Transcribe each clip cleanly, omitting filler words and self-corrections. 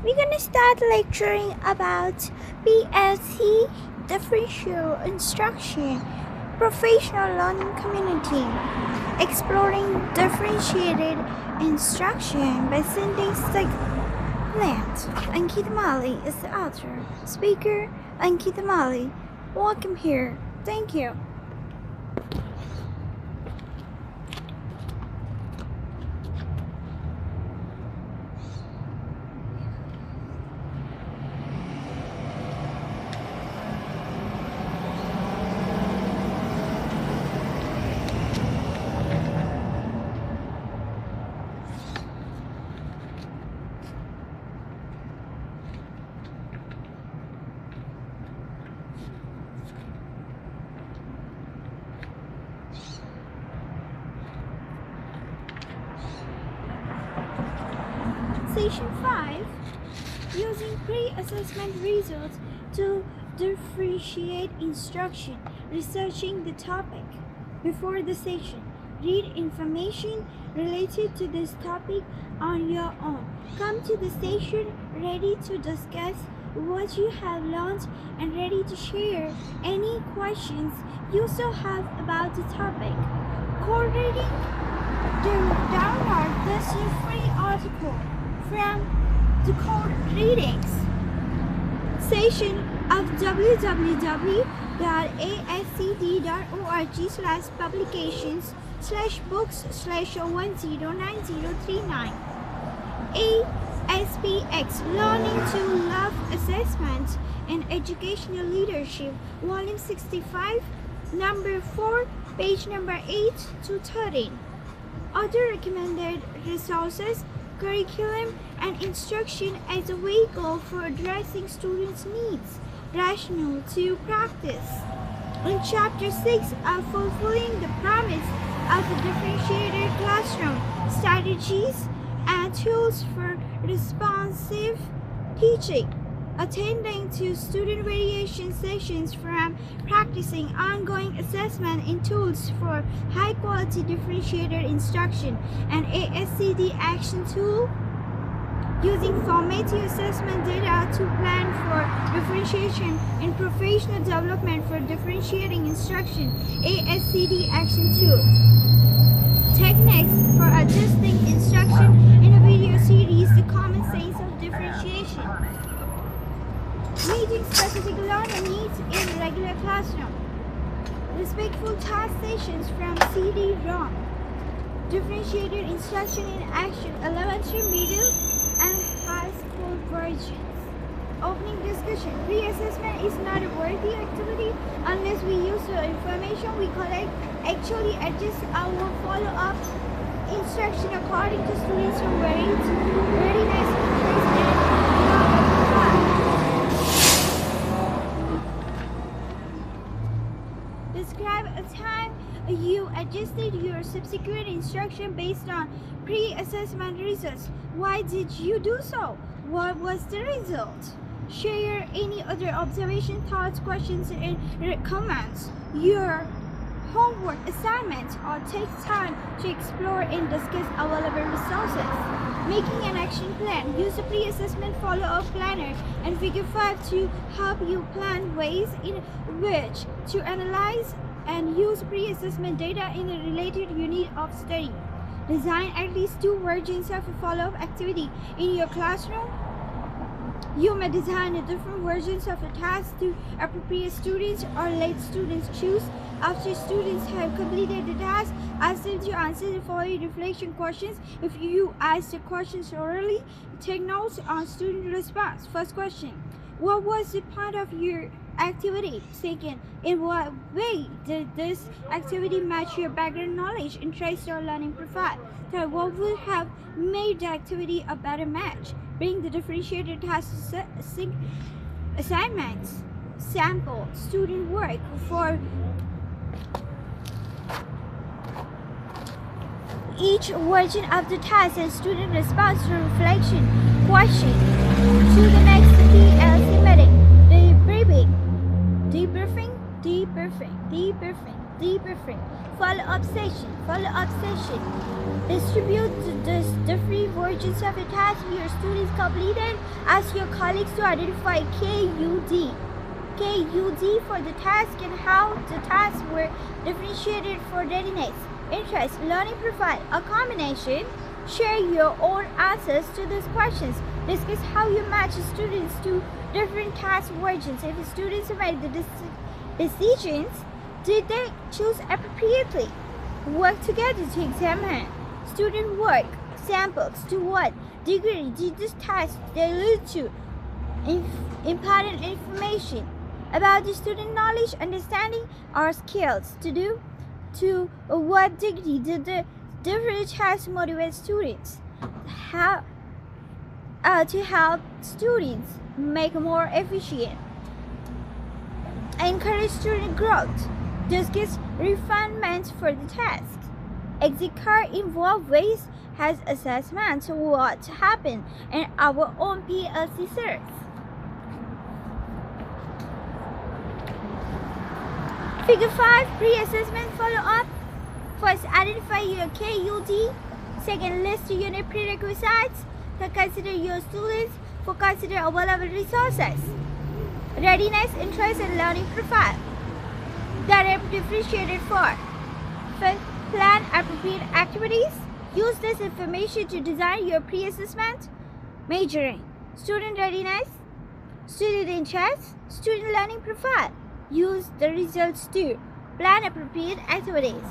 We're gonna start lecturing about PLC, differential instruction, professional learning community, exploring differentiated instruction by Cindy Stickland. Ankita Mali is the author. Speaker, Ankita Mali. Welcome here. Thank you. Section 5. Using pre-assessment results to differentiate instruction. Researching the topic. Before the session, read information related to this topic on your own. Come to the session ready to discuss what you have learned and ready to share any questions you still have about the topic. Code reading. Download this free article from the code readings section of www.ascd.org/publications/books/109039. ASPX Learning to Love Assessment and Educational Leadership, Volume 65, Number 4, page number 8 to 13. Other recommended resources: curriculum and instruction as a vehicle for addressing students' needs, rational to practice. In Chapter 6 of Fulfilling the Promise of a Differentiated Classroom, Strategies and Tools for Responsive Teaching. Attending to student variation sessions from practicing ongoing assessment in tools for high-quality differentiated instruction, and ASCD action tool, using formative assessment data to plan for differentiation and professional development for differentiating instruction, ASCD action tool. Techniques for adjusting instruction in a video series, The Common Sense of Differentiation. Meeting specific learner needs in regular classroom. Respectful task sessions from CD-ROM. Differentiated instruction in action, elementary, middle, and high school versions. Opening discussion. Pre-assessment is not a worthy activity unless we use the information we collect actually adjust our follow-up instruction according to students' readiness, interest, and describe a time you adjusted your subsequent instruction based on pre-assessment results. Why did you do so? What was the result? Share any other observation, thoughts, questions, and comments. Your homework assignment, or take time to explore and discuss available resources. Making an action plan. Use a pre-assessment follow-up planner and Figure 5 to help you plan ways in which to analyze and use pre-assessment data in a related unit of study. Design at least 2 versions of a follow-up activity in your classroom. You may design different versions of a task to appropriate students or let students choose. After students have completed the task, ask them to answer the following reflection questions. If you ask the questions orally, take notes on student response. First question: what was the point of your activity? Second, in what way did this activity match your background knowledge, interest, or learning profile? Third, what would have made the activity a better match? Bring the differentiated task assignments. Sample student work for each version of the task and student response to reflection question. To the next PLC meeting. Debriefing debriefing, follow-up session. Distribute the free versions of the task your students completed. Ask your colleagues to identify KUD for the task and how the tasks were differentiated for readiness, interest, learning profile, a combination. Share your own answers to these questions. Discuss how you match students to different task versions. If students made the decisions, did they choose appropriately? Work together to examine student work samples. To what degree did this task lead to important information about the student knowledge, understanding, or skills? To what degree did the different tasks motivate students? How to help students make more efficient, encourage student growth, discuss refinements for the task. Execute involved ways has assessments what happened in our own PLC series. Figure 5, pre-assessment follow-up. First, identify your KUD. Second, list your unit prerequisites. Third, consider your students. Fourth, consider available resources. Readiness, interest, and learning profile that are differentiated for. Fifth, plan appropriate activities. Use this information to design your pre-assessment. Measuring student readiness, student interest, student learning profile. Use the results to plan appropriate activities.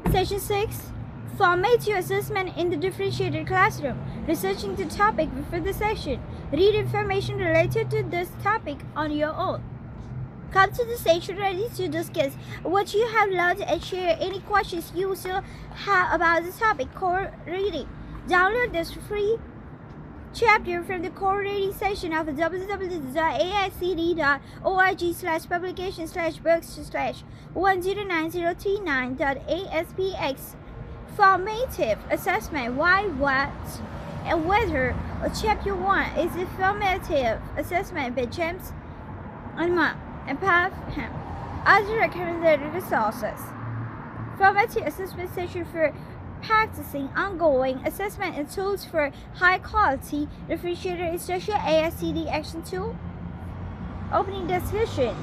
Section 6. Format your assessment in the differentiated classroom. Researching the topic before the session. Read information related to this topic on your own. Come to the session ready to discuss what you have learned and share any questions you still have about the topic. Core reading. Download this free chapter from the core reading section of www.aicd.org/publication/books/109039.aspx. Formative assessment. Why, what, and whether. Chapter 1 is a formative assessment by James and Patham. Other recommended resources. Formative assessment section for practicing ongoing assessment and tools for high quality differentiated instruction. AICD Action Tool. Opening discussion.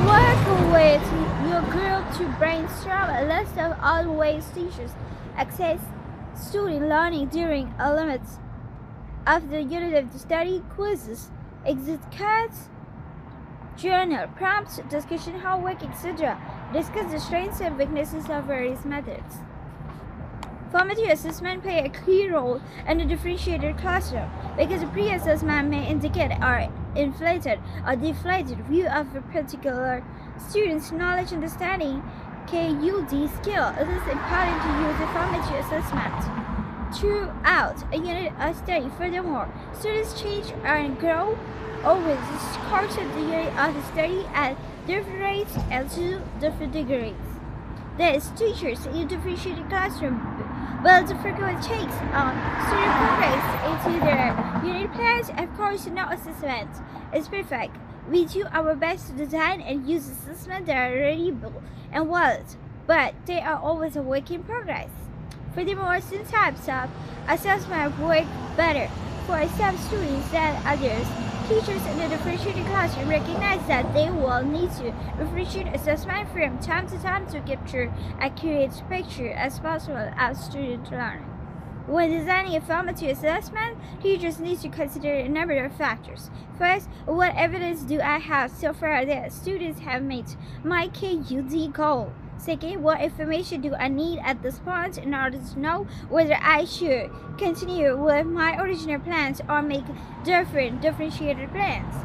Work with your group to brainstorm a list of all ways teachers access student learning during elements of the unit of the study. Quizzes, exit cards, journal, prompts, discussion, homework, etc. Discuss the strengths and weaknesses of various methods. Formative assessment play a key role in the differentiated classroom because pre-assessment may indicate or inflated or deflated view of a particular student's knowledge, understanding, KUD skill. It is important to use the formative assessment throughout a unit of study. Furthermore, students change and grow over the course of the unit of the study at different rates and to different degrees. Thus, teachers in a differentiated classroom build frequent checks on student progress into their unit plans. Of course, no assessment is perfect. We do our best to design and use assessments that are readable and valid, but they are always a work in progress. Furthermore, some types of assessment work better for some students than others. Teachers in the differentiated classroom recognize that they will need to differentiate assessment from time to time to capture accurate picture as possible of student learning. When designing a formative assessment, teachers need to consider a number of factors. First, what evidence do I have so far that students have met my KUD goal? Second, what information do I need at this point in order to know whether I should continue with my original plans or make differentiated plans?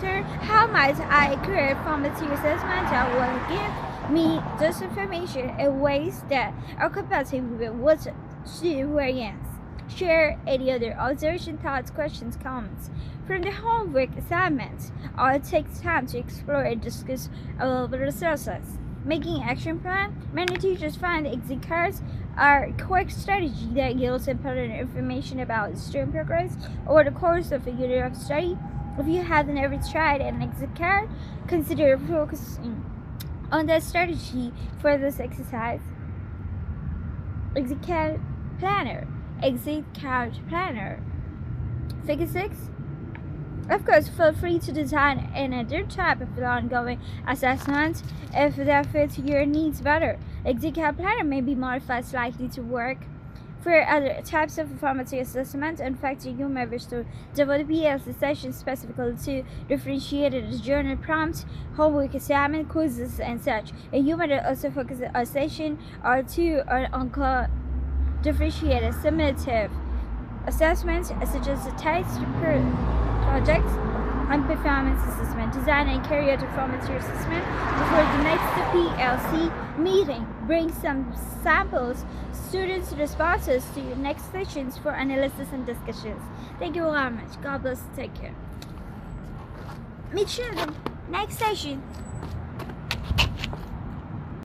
Third, how might I create formative assessment that will give me this information in ways that are compatible with student variance? Share any other observation, thoughts, questions, comments from the homework assignments, or take time to explore and discuss available resources. Making action plan. Many teachers find exit cards are a quick strategy that yields important information about student progress over the course of a year of study. If you have never tried an exit card, consider focusing on that strategy for this exercise. Exit card planner. Exit card planner. Figure 6. Of course, feel free to design another type of ongoing assessment if that fits your needs better. Exit card planner may be modified slightly to work for other types of formative assessment. In fact, you may wish to develop PLC sessions specifically to differentiated journal prompts, homework assignment, quizzes, and such. And you might also focus a session or two on differentiated summative assessments such as the test projects and performance assessment. Design and carry out a formative assessment before the next PLC meeting. Bring some samples, students' responses to your next sessions for analysis and discussions. Thank you very much. God bless. Take care. Make sure the next session